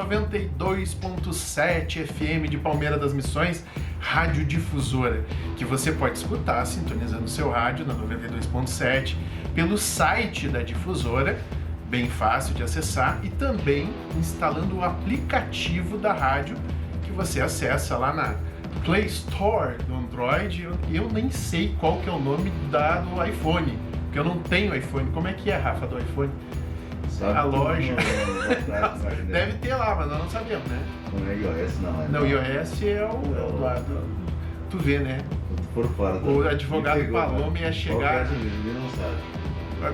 92.7 FM de Palmeira das Missões, radiodifusora, que você pode escutar sintonizando seu rádio na 92.7 pelo site da difusora, bem fácil de acessar, e também instalando o aplicativo da rádio que você acessa lá na Play Store do Android. Eu nem sei qual que é o nome do iPhone, porque eu não tenho iPhone. Como é que é, Rafa, do iPhone? Sabe a loja. Deve ter lá, mas nós não sabemos, né? Não é iOS, não. Não, iOS é o lado. Tu vê, né? Por fora. O advogado Paloma ia chegar. Não sabe.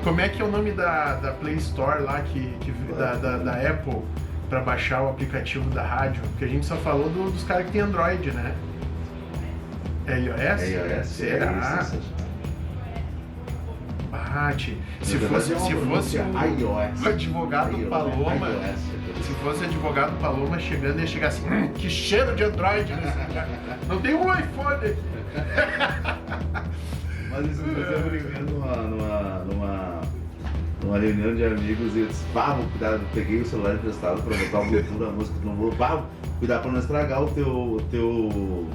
Como é que é o nome da Play Store lá, da Apple, para baixar o aplicativo da rádio? Porque a gente só falou dos caras que tem Android, né? É iOS? É iOS? Será? Bate. Se fosse o advogado Paloma, se fosse o advogado Paloma chegando, ia chegar assim, que cheiro de Android nesse cara. Não tem um iPhone aqui. Mas isso eu brincando numa reunião de amigos e eu disse, vou cuidar, eu peguei o celular emprestado para botar o Bluetooth da música, não vou, cuidar para não estragar o teu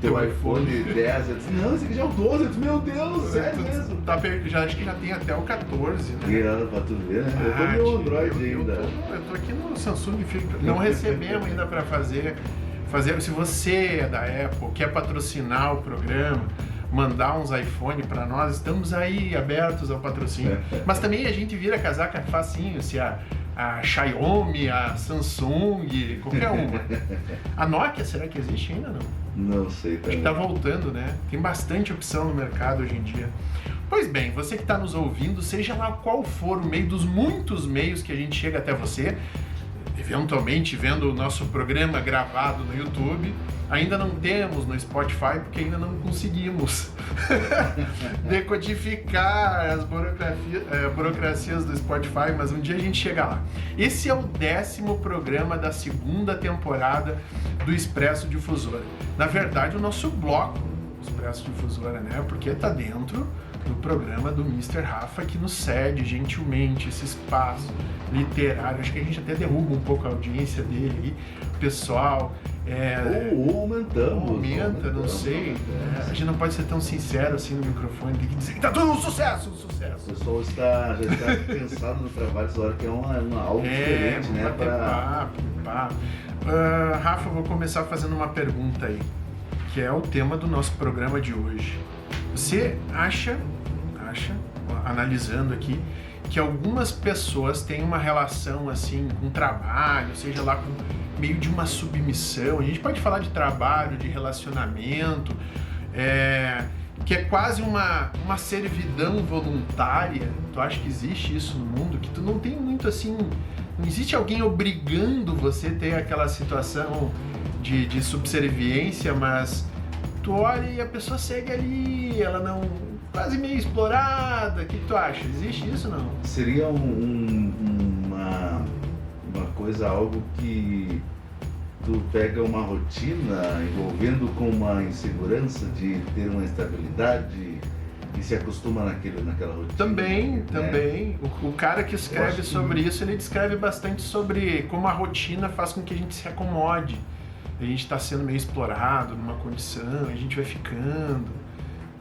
iPhone 10. Eu disse, não, esse aqui já é o 12. Eu disse, meu Deus, sério mesmo. Acho que já tem até o 14, né? Pra tu ver, né? Eu tô no Android ainda. Eu tô aqui no Samsung Flip. Não recebemos ainda para fazer. Se você é da Apple, quer patrocinar o programa, mandar uns iPhone para nós, estamos aí abertos ao patrocínio. Mas também a gente vira casaca facinho, se a Xiaomi, a Samsung, qualquer uma. A Nokia, será que existe ainda? Não sei. Acho que tá voltando, né? Tem bastante opção no mercado hoje em dia. Pois bem, você que está nos ouvindo, seja lá qual for o meio dos muitos meios que a gente chega até você, eventualmente vendo o nosso programa gravado no YouTube, ainda não temos no Spotify porque ainda não conseguimos decodificar as burocracias do Spotify, mas um dia a gente chega lá. Esse é o 10º programa da 2ª temporada do Expresso Difusora. Na verdade, o nosso bloco Expresso Difusora, né? Porque tá dentro do programa do Mr. Rafa, que nos cede gentilmente esse espaço literário. Acho que a gente até derruba um pouco a audiência dele aí, pessoal. Aumenta, não sei. A gente não pode ser tão sincero assim no microfone, tem que dizer que tá tudo um sucesso. O pessoal já está pensado no trabalho, essa hora que é algo diferente, né? Papo. Rafa, eu vou começar fazendo uma pergunta aí, que é o tema do nosso programa de hoje. Você acha, analisando aqui, que algumas pessoas têm uma relação assim com trabalho, seja lá com meio de uma submissão? A gente pode falar de trabalho, de relacionamento, que é quase uma servidão voluntária. Tu acha que existe isso no mundo? Que tu não tem muito assim, não existe alguém obrigando você a ter aquela situação de subserviência, mas tu olha e a pessoa segue ali, ela não... quase meio explorada. O que tu acha? Existe isso, não? Seria uma coisa, algo que tu pega uma rotina envolvendo com uma insegurança de ter uma estabilidade e se acostuma naquela rotina. Também. O cara que escreve sobre isso, ele descreve bastante sobre como a rotina faz com que a gente se acomode. A gente está sendo meio explorado numa condição, a gente vai ficando,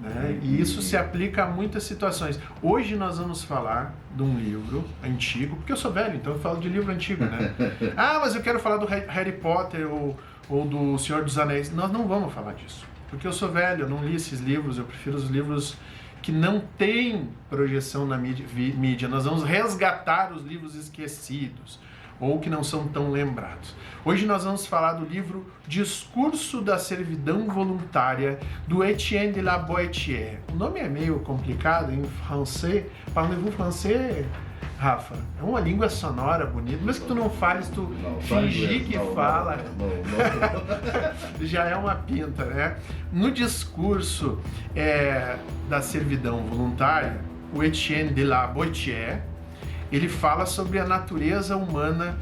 né? E isso se aplica a muitas situações. Hoje nós vamos falar de um livro antigo, porque eu sou velho, então eu falo de livro antigo, né? Mas eu quero falar do Harry Potter ou do Senhor dos Anéis. Nós não vamos falar disso, porque eu sou velho, eu não li esses livros, eu prefiro os livros que não têm projeção na mídia. Nós vamos resgatar os livros esquecidos, ou que não são tão lembrados. Hoje nós vamos falar do livro Discurso da Servidão Voluntária, do Etienne de la Boétie. O nome é meio complicado em francês. Parlez-vous français, Rafa? É uma língua sonora bonita, mas que tu não fales, tu fingir que fala, já é uma pinta, né? No Discurso da Servidão Voluntária, o Etienne de la Boétie, ele fala sobre a natureza humana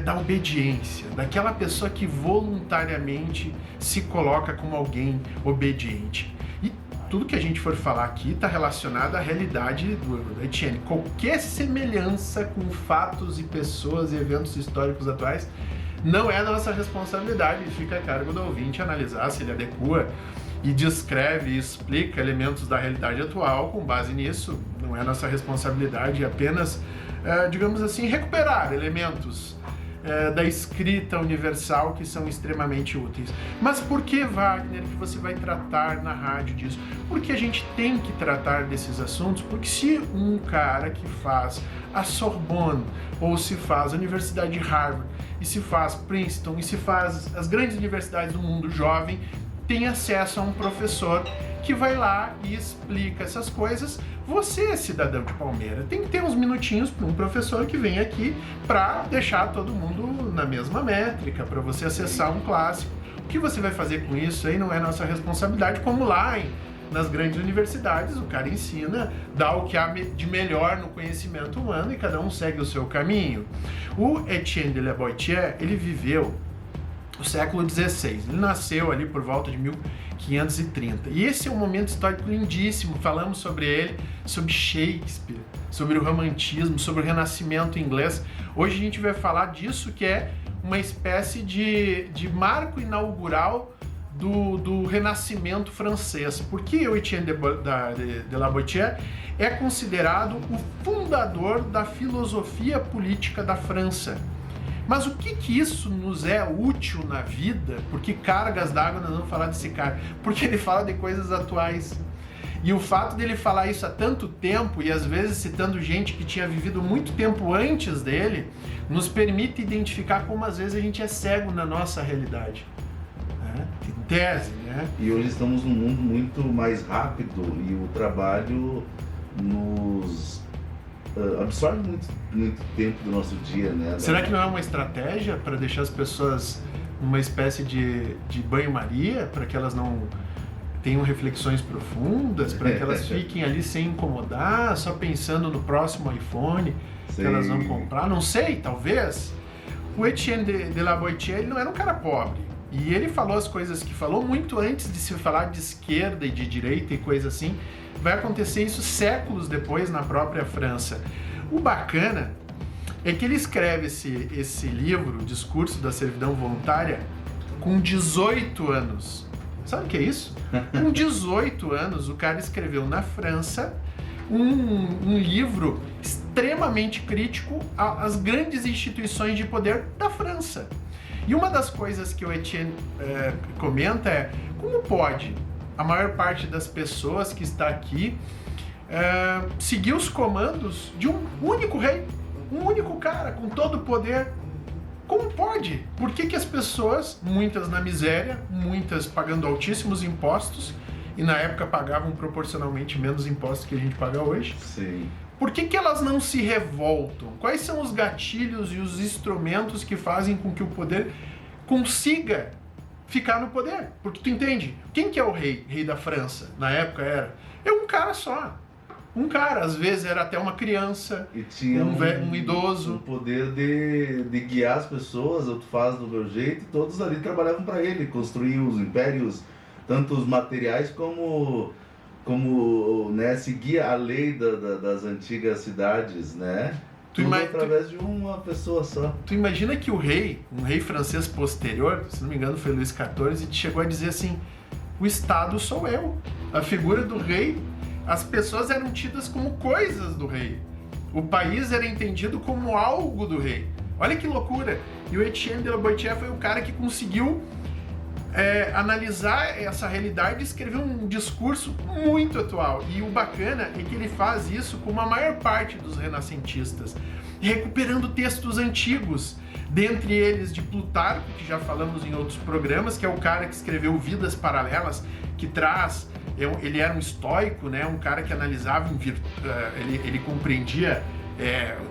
da obediência, daquela pessoa que voluntariamente se coloca como alguém obediente. E tudo que a gente for falar aqui está relacionado à realidade do Etienne. Qualquer semelhança com fatos e pessoas e eventos históricos atuais não é nossa responsabilidade, fica a cargo do ouvinte analisar se ele adequa e descreve e explica elementos da realidade atual com base nisso. Não é nossa responsabilidade, é apenas, digamos assim, recuperar elementos da escrita universal que são extremamente úteis. Mas por que, Wagner, que você vai tratar na rádio disso? Porque a gente tem que tratar desses assuntos, porque se um cara que faz a Sorbonne, ou se faz a Universidade de Harvard, e se faz Princeton, e se faz as grandes universidades do mundo jovem, tem acesso a um professor que vai lá e explica essas coisas, você, cidadão de Palmeira, tem que ter uns minutinhos para um professor que vem aqui para deixar todo mundo na mesma métrica, para você acessar um clássico. O que você vai fazer com isso aí não é nossa responsabilidade, como lá nas grandes universidades, o cara ensina, dá o que há de melhor no conhecimento humano e cada um segue o seu caminho. O Etienne de La Boétie, ele viveu o século XVI, ele nasceu ali por volta de 1530, e esse é um momento histórico lindíssimo. Falamos sobre ele, sobre Shakespeare, sobre o romantismo, sobre o renascimento inglês. Hoje a gente vai falar disso, que é uma espécie de marco inaugural do renascimento francês. Porque o Etienne de La Boétie é considerado o fundador da filosofia política da França. Mas o que isso nos é útil na vida? Porque cargas d'água nós vamos falar desse cara. Porque ele fala de coisas atuais. E o fato dele falar isso há tanto tempo, e às vezes citando gente que tinha vivido muito tempo antes dele, nos permite identificar como às vezes a gente é cego na nossa realidade. Em tese, né? E hoje estamos num mundo muito mais rápido e o trabalho nos absorve muito tempo do nosso dia, né? Será que não é uma estratégia para deixar as pessoas numa espécie de banho-maria, para que elas não tenham reflexões profundas, para que elas fiquem ali sem incomodar, só pensando no próximo iPhone que elas vão comprar? Não sei, talvez. O Etienne de La Boétie, ele não era um cara pobre. E ele falou as coisas que falou muito antes de se falar de esquerda e de direita e coisa assim. Vai acontecer isso séculos depois na própria França. O bacana é que ele escreve esse livro, Discurso da Servidão Voluntária, com 18 anos. Sabe o que é isso? Com 18 anos, o cara escreveu na França um livro extremamente crítico às grandes instituições de poder da França. E uma das coisas que o Etienne comenta é como pode a maior parte das pessoas que está aqui seguir os comandos de um único rei, um único cara com todo o poder. Como pode? Por que as pessoas, muitas na miséria, muitas pagando altíssimos impostos, e na época pagavam proporcionalmente menos impostos que a gente paga hoje? Sim. Por que elas não se revoltam? Quais são os gatilhos e os instrumentos que fazem com que o poder consiga ficar no poder? Porque tu entende, quem que é o rei? Rei da França, na época é um cara só. Um cara, às vezes era até uma criança, e tinha um idoso. O poder de guiar as pessoas, tu faz do meu jeito, e todos ali trabalhavam para ele, construíam os impérios, tanto os materiais como né, seguir a lei das antigas cidades, né? Através de uma pessoa só. Tu imagina que um rei francês posterior, se não me engano foi Luís XIV, chegou a dizer assim: o Estado sou eu, a figura do rei. As pessoas eram tidas como coisas do rei. O país era entendido como algo do rei. Olha que loucura! E o Etienne de La Boétie foi o cara que conseguiu analisar essa realidade e escrever um discurso muito atual. E o bacana é que ele faz isso como a maior parte dos renascentistas, recuperando textos antigos, dentre eles de Plutarco, que já falamos em outros programas, que é o cara que escreveu Vidas Paralelas, que traz... Ele era um estoico, né? Um cara que analisava, ele compreendia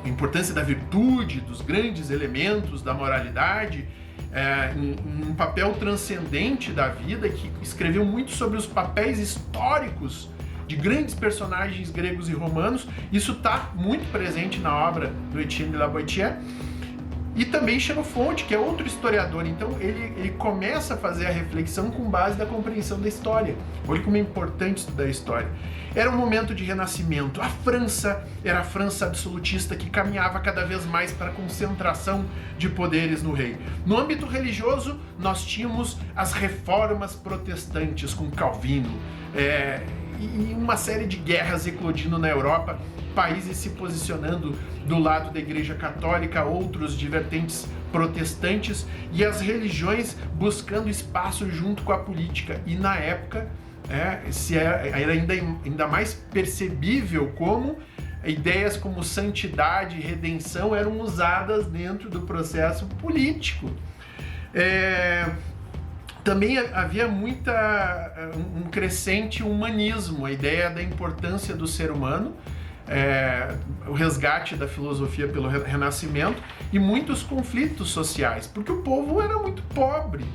a importância da virtude, dos grandes elementos da moralidade, um papel transcendente da vida, que escreveu muito sobre os papéis históricos de grandes personagens gregos e romanos. Isso está muito presente na obra do Etienne de La Boétie. E também Xenofonte, que é outro historiador. Então ele começa a fazer a reflexão com base na compreensão da história. Olha como é importante estudar a história. Era um momento de renascimento. A França era a França absolutista que caminhava cada vez mais para a concentração de poderes no rei. No âmbito religioso, nós tínhamos as reformas protestantes com Calvino, e uma série de guerras eclodindo na Europa, países se posicionando do lado da Igreja Católica, outros de vertentes protestantes, e as religiões buscando espaço junto com a política. E na época era ainda mais percebível como ideias como santidade e redenção eram usadas dentro do processo político. Também havia um crescente humanismo, a ideia da importância do ser humano, o resgate da filosofia pelo Renascimento e muitos conflitos sociais, porque o povo era muito pobre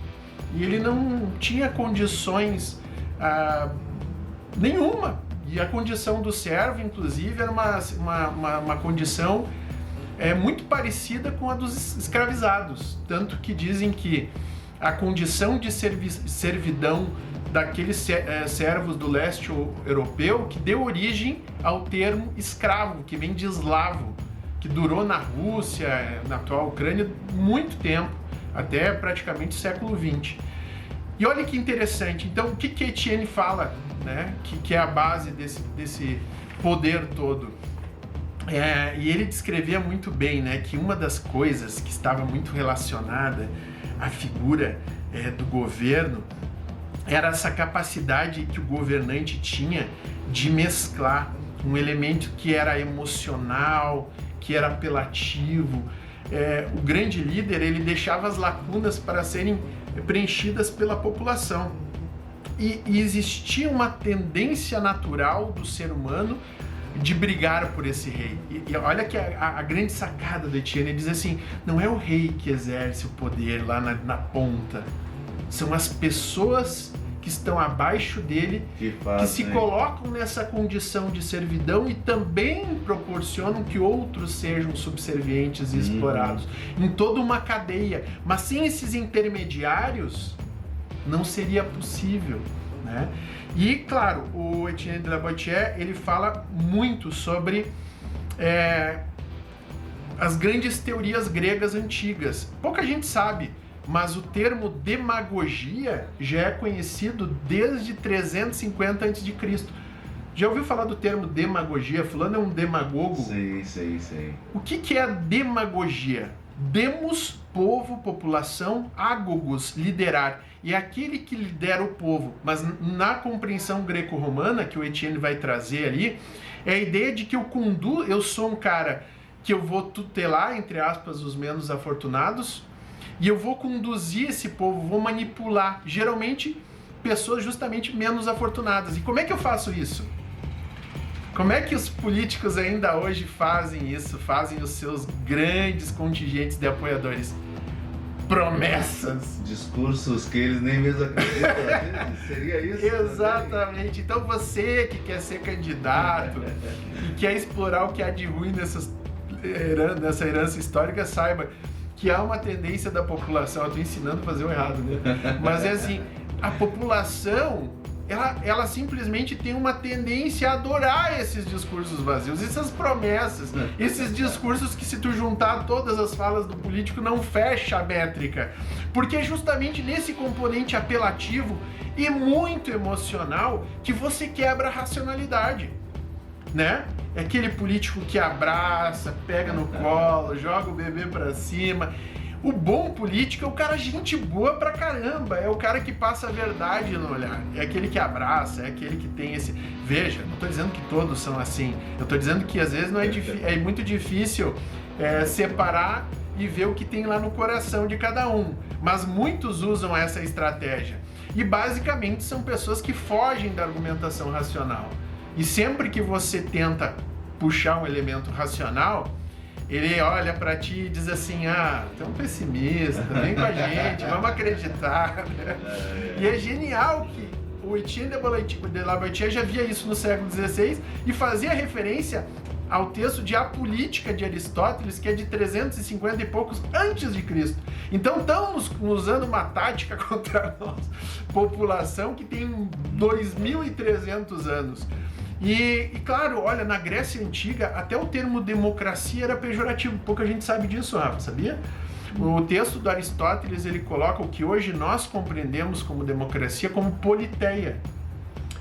e ele não tinha condições nenhuma. E a condição do servo, inclusive, era uma condição muito parecida com a dos escravizados, tanto que dizem que a condição de servidão daqueles servos do leste europeu que deu origem ao termo escravo, que vem de eslavo, que durou na Rússia, na atual Ucrânia, muito tempo, até praticamente século XX. E olha que interessante, então o que Etienne fala, né, que é a base desse poder todo? E ele descrevia muito bem, né, que uma das coisas que estava muito relacionada à figura do governo era essa capacidade que o governante tinha de mesclar um elemento que era emocional, que era apelativo. O grande líder, ele deixava as lacunas para serem preenchidas pela população. E existia uma tendência natural do ser humano de brigar por esse rei. E olha que a grande sacada do Etienne, ele diz assim, não é o rei que exerce o poder lá na ponta, são as pessoas que estão abaixo dele, que se colocam nessa condição de servidão e também proporcionam que outros sejam subservientes e explorados, em toda uma cadeia. Mas sem esses intermediários, não seria possível, né? E, claro, o Etienne de la Boétie, ele fala muito sobre as grandes teorias gregas antigas. Pouca gente sabe, mas o termo demagogia já é conhecido desde 350 a.C. Já ouviu falar do termo demagogia? Fulano é um demagogo? Sim. O que é a demagogia? Demos, povo, população, agogos, liderar. E é aquele que lidera o povo. Mas na compreensão greco-romana, que o Etienne vai trazer ali, é a ideia de que eu sou um cara que eu vou tutelar, entre aspas, os menos afortunados, e eu vou conduzir esse povo, vou manipular, geralmente, pessoas justamente menos afortunadas. E como é que eu faço isso? Como é que os políticos ainda hoje fazem isso? Fazem os seus grandes contingentes de apoiadores? Promessas. Discursos que eles nem mesmo acreditam. Seria isso? Exatamente. Então você que quer ser candidato e quer explorar o que há de ruim nessa herança histórica, saiba que há uma tendência da população, eu estou ensinando a fazer o errado, né? Mas é assim, a população, ela simplesmente tem uma tendência a adorar esses discursos vazios, essas promessas, esses discursos que, se tu juntar todas as falas do político, não fecha a métrica. Porque é justamente nesse componente apelativo e muito emocional que você quebra a racionalidade, né? É aquele político que abraça, pega no colo, joga o bebê pra cima. O bom político é o cara gente boa pra caramba, é o cara que passa a verdade no olhar, é aquele que abraça, é aquele que tem esse... Veja, não tô dizendo que todos são assim, eu tô dizendo que às vezes é muito difícil separar e ver o que tem lá no coração de cada um, mas muitos usam essa estratégia. E basicamente são pessoas que fogem da argumentação racional. E sempre que você tenta puxar um elemento racional, ele olha pra ti e diz assim, tu é um pessimista, vem com a gente, vamos acreditar. E é genial que o Etienne de la Boétie já via isso no século XVI e fazia referência ao texto de A Política de Aristóteles, que é de 350 e poucos antes de Cristo. Então estamos usando uma tática contra a nossa população que tem 2.300 anos. E claro, olha, na Grécia Antiga, até o termo democracia era pejorativo. Pouca gente sabe disso, Rafa, sabia? O texto do Aristóteles, ele coloca o que hoje nós compreendemos como democracia como politeia.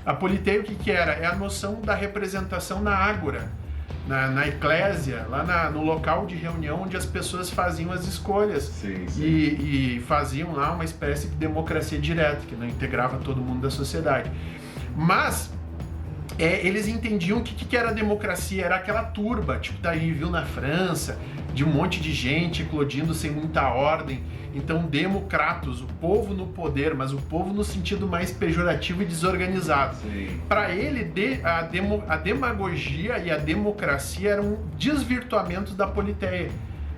A politeia, o que era? É a noção da representação na ágora, na eclésia, lá no local de reunião onde as pessoas faziam as escolhas. Sim, sim. E faziam lá uma espécie de democracia direta, que não integrava todo mundo da sociedade. Mas eles entendiam que era democracia, era aquela turba, tipo, a gente viu na França, de um monte de gente eclodindo sem muita ordem. Então, democratos, o povo no poder, mas o povo no sentido mais pejorativo e desorganizado. Para ele, a demagogia e a democracia eram desvirtuamentos da politeia.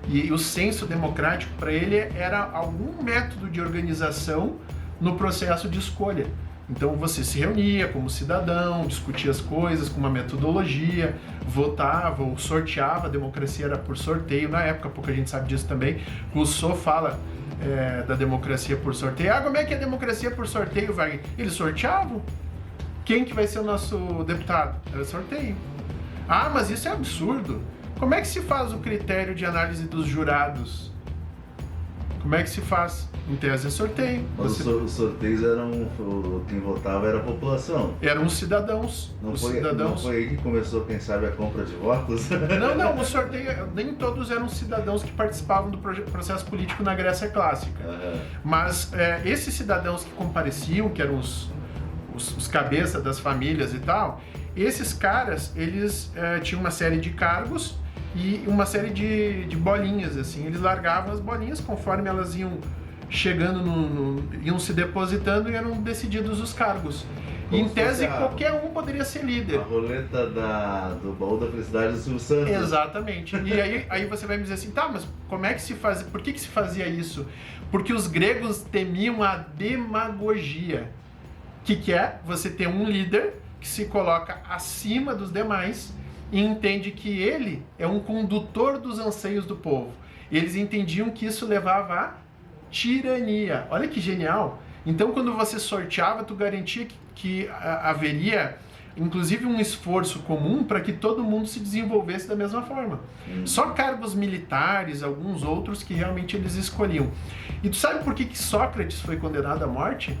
E o senso democrático, para ele, era algum método de organização no processo de escolha. Então você se reunia como cidadão, discutia as coisas com uma metodologia, votava ou sorteava, a democracia era por sorteio na época, pouca gente sabe disso também. Rousseau fala da democracia por sorteio. Como é que é a democracia por sorteio, vai? Eles sorteavam? Quem que vai ser o nosso deputado? Era sorteio. Mas isso é absurdo. Como é que se faz o critério de análise dos jurados? Como é que se faz? Em tese é sorteio. Mas os sorteios quem votava era a população. Eram os cidadãos. Não foi aí que começou, quem sabe, a compra de votos? Não, o sorteio, nem todos eram cidadãos que participavam do processo político na Grécia Clássica. Mas esses cidadãos que compareciam, que eram os cabeças das famílias e tal, esses caras, eles tinham uma série de cargos e uma série de bolinhas, assim. Eles largavam as bolinhas conforme elas iam chegando, iam se depositando e eram decididos os cargos. E, em tese, qualquer um poderia ser líder. A roleta do baú da felicidade do Silvio Santos. Exatamente. E aí você vai me dizer assim, mas como é que se fazia? Por que se fazia isso? Porque os gregos temiam a demagogia. Que é você ter um líder que se coloca acima dos demais e entende que ele é um condutor dos anseios do povo. Eles entendiam que isso levava à tirania. Olha que genial! Então, quando você sorteava, tu garantia que haveria, inclusive, um esforço comum para que todo mundo se desenvolvesse da mesma forma. Só cargos militares, alguns outros que realmente eles escolhiam. E tu sabe por que Sócrates foi condenado à morte?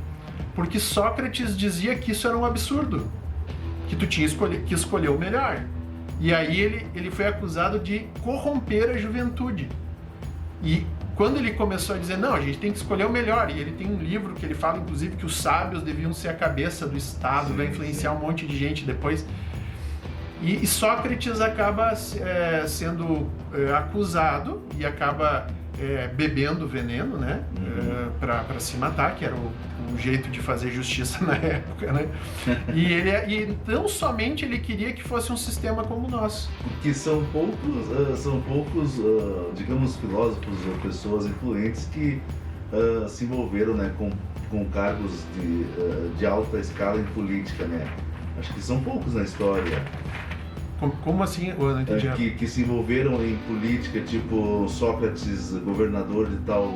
Porque Sócrates dizia que isso era um absurdo, que tu tinha que escolher o melhor. E aí ele foi acusado de corromper a juventude. E quando ele começou a dizer, não, a gente tem que escolher o melhor, e ele tem um livro que ele fala, inclusive, que os sábios deviam ser a cabeça do Estado, vai influenciar um monte de gente depois. E Sócrates acaba sendo acusado e acaba bebendo veneno, né, para se matar, que era o jeito de fazer justiça na época, né? E não somente ele queria que fosse um sistema como o nosso. Porque são poucos, digamos, filósofos ou pessoas influentes que se envolveram, né, com cargos de alta escala em política, né? Acho que são poucos na história. Como assim? Eu não entendi. Que se envolveram em política, tipo Sócrates, governador de tal.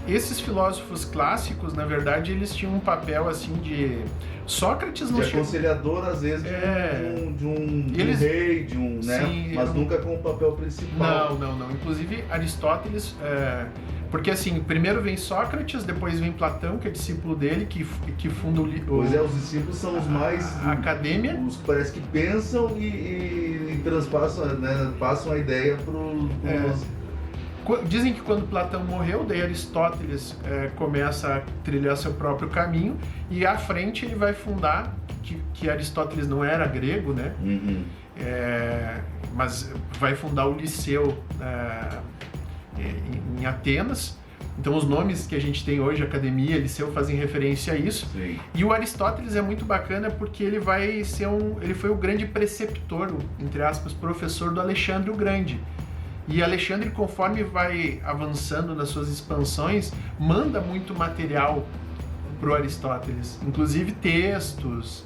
Esses filósofos clássicos, na verdade, eles tinham um papel assim de... Sócrates não de aconselhador, às vezes, de um rei, né? Sim, mas nunca com o papel principal. Não. Inclusive, Aristóteles... Porque assim, primeiro vem Sócrates, depois vem Platão, que é discípulo dele, que funda o... Pois os discípulos são os mais... A academia. Os que parece que pensam e transpassam, né? Passam a ideia para os... Dizem que quando Platão morreu, daí Aristóteles começa a trilhar seu próprio caminho, e à frente ele vai fundar, que Aristóteles não era grego, né? Mas vai fundar o Liceu em Atenas. Então os nomes que a gente tem hoje, academia, liceu, fazem referência a isso. Sim. E o Aristóteles é muito bacana porque ele foi o grande preceptor, entre aspas, professor do Alexandre o Grande. E Alexandre, conforme vai avançando nas suas expansões, manda muito material para o Aristóteles, inclusive textos,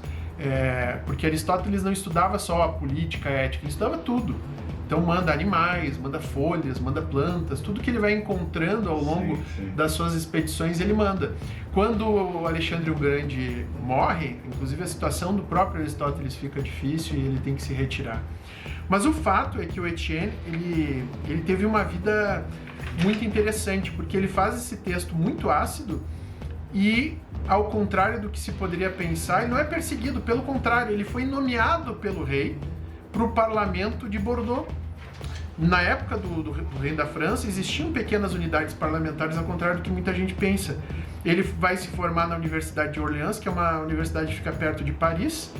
Porque Aristóteles não estudava só a política, a ética, ele estudava tudo. Então manda animais, manda folhas, manda plantas, tudo que ele vai encontrando ao longo das suas expedições ele manda. Quando o Alexandre o Grande morre, inclusive a situação do próprio Aristóteles fica difícil e ele tem que se retirar. Mas o fato é que o Etienne, ele teve uma vida muito interessante, porque ele faz esse texto muito ácido e, ao contrário do que se poderia pensar, ele não é perseguido, pelo contrário, ele foi nomeado pelo rei para o parlamento de Bordeaux. Na época do rei da França, existiam pequenas unidades parlamentares, ao contrário do que muita gente pensa. Ele vai se formar na Universidade de Orleans, que é uma universidade que fica perto de Paris.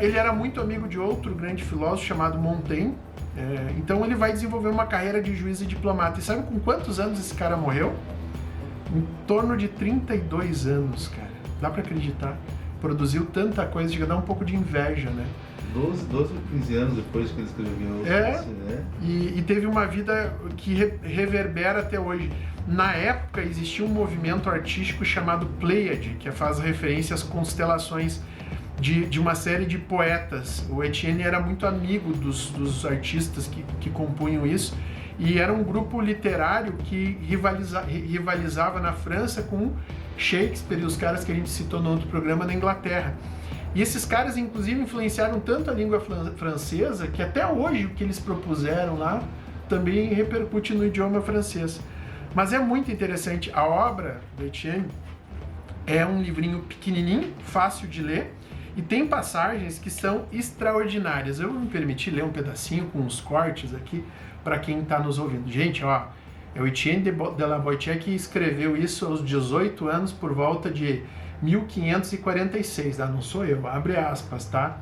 Ele era muito amigo de outro grande filósofo chamado Montaigne. Então ele vai desenvolver uma carreira de juiz e diplomata. E sabe com quantos anos esse cara morreu? Em torno de 32 anos, cara. Dá pra acreditar? Produziu tanta coisa, chega a dar um pouco de inveja, né? 12 ou 15 anos depois que ele escreveu. E teve uma vida que reverbera até hoje. Na época existia um movimento artístico chamado Pleiade, que faz referência às constelações de uma série de poetas. O Etienne era muito amigo dos artistas que compunham isso, e era um grupo literário que rivalizava na França com Shakespeare e os caras que a gente citou no outro programa na Inglaterra. E esses caras, inclusive, influenciaram tanto a língua francesa que até hoje o que eles propuseram lá também repercute no idioma francês. Mas é muito interessante. A obra do Etienne é um livrinho pequenininho, fácil de ler, e tem passagens que são extraordinárias. Eu vou me permitir ler um pedacinho com uns cortes aqui para quem está nos ouvindo. Gente, ó, é o Etienne de la Boétie que escreveu isso aos 18 anos por volta de 1546, tá? Não sou eu, abre aspas, tá?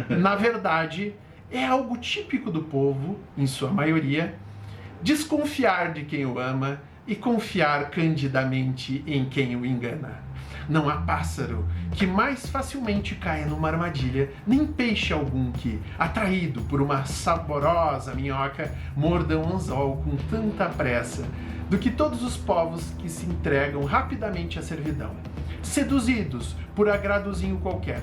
Na verdade, é algo típico do povo, em sua maioria, desconfiar de quem o ama e confiar candidamente em quem o engana. Não há pássaro que mais facilmente caia numa armadilha, nem peixe algum que, atraído por uma saborosa minhoca, morda um anzol com tanta pressa, do que todos os povos que se entregam rapidamente à servidão, seduzidos por agradozinho qualquer.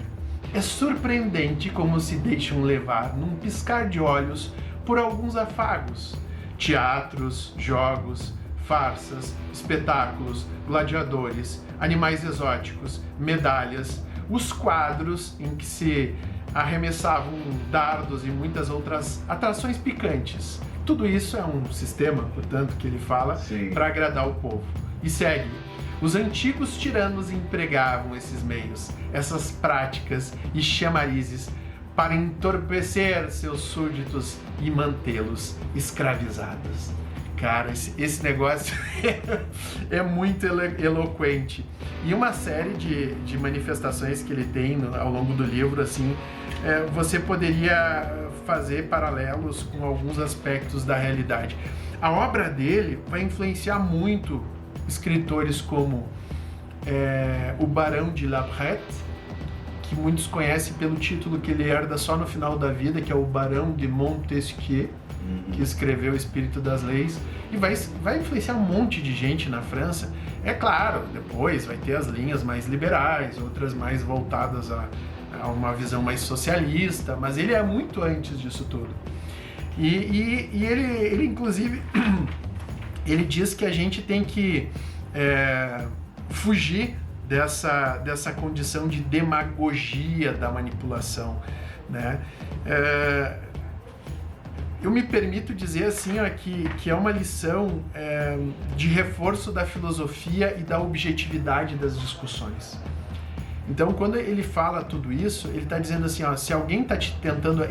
É surpreendente como se deixam levar, num piscar de olhos, por alguns afagos, teatros, jogos, farsas, espetáculos, gladiadores, animais exóticos, medalhas, os quadros em que se arremessavam dardos e muitas outras atrações picantes. Tudo isso é um sistema, portanto, que ele fala para agradar o povo. E segue. Os antigos tiranos empregavam esses meios, essas práticas e chamarizes para entorpecer seus súditos e mantê-los escravizados. Cara, esse negócio é muito eloquente. E uma série de manifestações que ele tem ao longo do livro, assim, você poderia fazer paralelos com alguns aspectos da realidade. A obra dele vai influenciar muito escritores como o Barão de La Brette, que muitos conhecem pelo título que ele herda só no final da vida, que é o Barão de Montesquieu, que escreveu O Espírito das Leis, e vai influenciar um monte de gente na França. É claro, depois vai ter as linhas mais liberais, outras mais voltadas a uma visão mais socialista, mas ele é muito antes disso tudo. E ele inclusive, ele diz que a gente tem que fugir dessa condição de demagogia da manipulação, né? Eu me permito dizer assim, ó, que é uma lição de reforço da filosofia e da objetividade das discussões. Então, quando ele fala tudo isso, ele está dizendo assim, ó, se alguém está te tentando,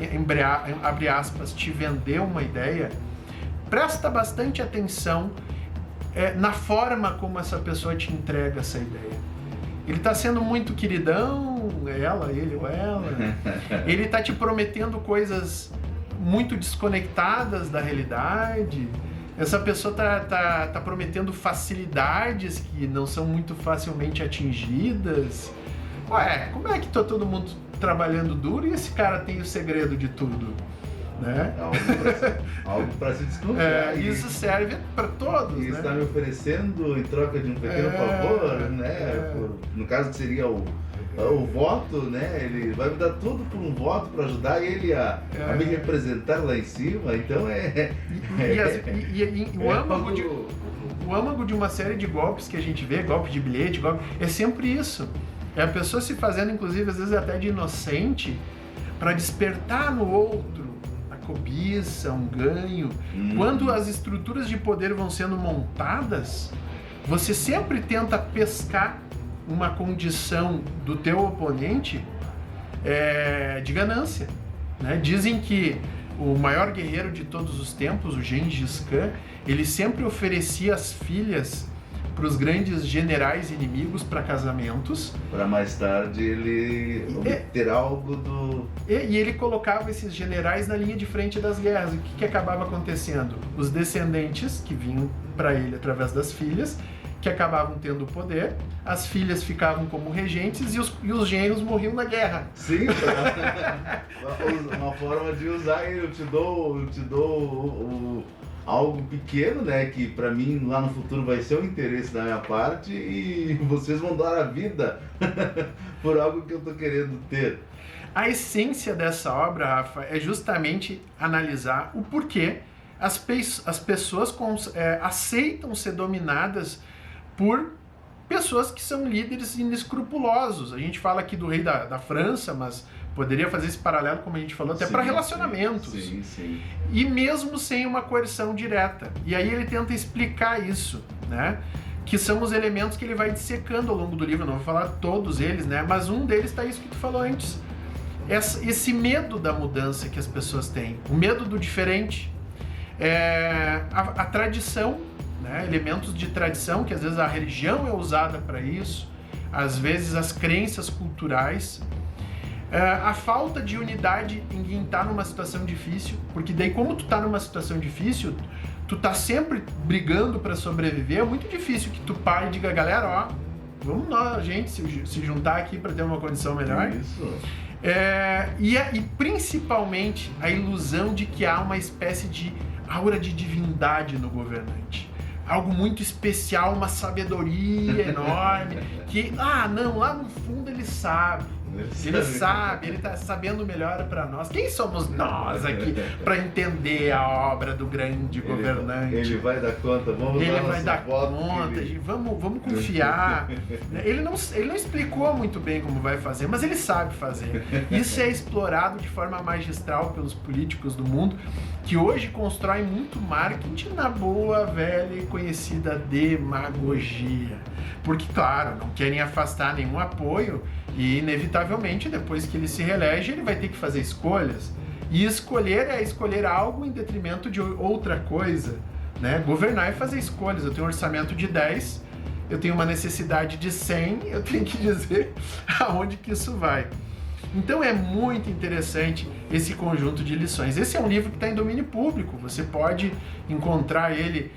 abre aspas, te vender uma ideia, presta bastante atenção na forma como essa pessoa te entrega essa ideia. Ele está sendo muito queridão, ele ou ela. Ele está te prometendo coisas muito desconectadas da realidade. Essa pessoa tá prometendo facilidades que não são muito facilmente atingidas. Ué, como é que tá todo mundo trabalhando duro e esse cara tem o segredo de tudo? Né? Algo para se desconfiar. Isso serve para todos. E né? Está me oferecendo em troca de um pequeno favor, né? No caso que seria o voto, né? Ele vai me dar tudo por um voto para ajudar ele a me representar lá em cima. Então o âmago de uma série de golpes que a gente vê, golpe de bilhete, é sempre isso. É a pessoa se fazendo, inclusive, às vezes até de inocente, para despertar no outro a cobiça, um ganho. Quando as estruturas de poder vão sendo montadas, você sempre tenta pescar uma condição do teu oponente de ganância, né? Dizem que o maior guerreiro de todos os tempos, o Gengis Khan, ele sempre oferecia as filhas para os grandes generais inimigos para casamentos. Para mais tarde ele obter algo do... E ele colocava esses generais na linha de frente das guerras. O que acabava acontecendo? Os descendentes que vinham para ele através das filhas, que acabavam tendo o poder, as filhas ficavam como regentes e os genros morriam na guerra. Sim, uma forma de usar ele. Eu te dou algo pequeno, né, que para mim lá no futuro vai ser o interesse da minha parte e vocês vão dar a vida por algo que eu tô querendo ter. A essência dessa obra, Rafa, é justamente analisar o porquê as pessoas aceitam ser dominadas por pessoas que são líderes inescrupulosos. A gente fala aqui do rei da França, mas poderia fazer esse paralelo, como a gente falou, até para relacionamentos. Sim. E mesmo sem uma coerção direta. E aí ele tenta explicar isso, né? Que são os elementos que ele vai dissecando ao longo do livro. Eu não vou falar todos eles, né? Mas um deles está isso que tu falou antes. Esse medo da mudança que as pessoas têm. O medo do diferente. A tradição, né? Elementos de tradição, que às vezes a religião é usada para isso, às vezes as crenças culturais, a falta de unidade em quem está numa situação difícil, porque daí como tu tá numa situação difícil, tu tá sempre brigando para sobreviver, é muito difícil que tu pare e diga, galera, vamos nós, gente, se juntar aqui para ter uma condição melhor. Isso. E principalmente a ilusão de que há uma espécie de aura de divindade no governante. Algo muito especial, uma sabedoria enorme, que, não, lá no fundo ele sabe. Ele sabe, ele tá sabendo melhor para nós. Quem somos nós aqui para entender a obra do grande governante? Ele vai dar conta, vamos ele dar vai dar conta, vamos confiar. Ele não explicou muito bem como vai fazer, mas ele sabe fazer. Isso é explorado de forma magistral pelos políticos do mundo, que hoje constroem muito marketing na boa, velha e conhecida demagogia. Porque, claro, não querem afastar nenhum apoio e, inevitavelmente, depois que ele se reelege, ele vai ter que fazer escolhas. E escolher é escolher algo em detrimento de outra coisa, né? Governar é fazer escolhas. Eu tenho um orçamento de 10, eu tenho uma necessidade de 100, eu tenho que dizer aonde que isso vai. Então é muito interessante esse conjunto de lições. Esse é um livro que está em domínio público, você pode encontrar ele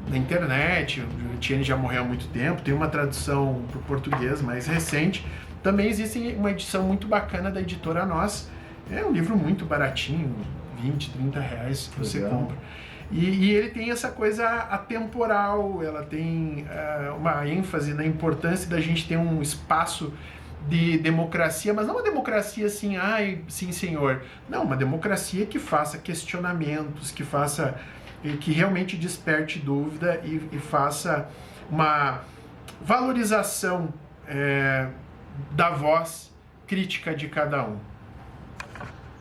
na internet. O Etienne já morreu há muito tempo, tem uma tradução para o português mais recente. Também existe uma edição muito bacana da editora Nós. É um livro muito baratinho, 20, 30 reais que você compra. E ele tem essa coisa atemporal, ela tem uma ênfase na importância da gente ter um espaço de democracia, mas não uma democracia assim, sim senhor. Não, uma democracia que faça questionamentos, que realmente desperte dúvida e faça uma valorização da voz crítica de cada um.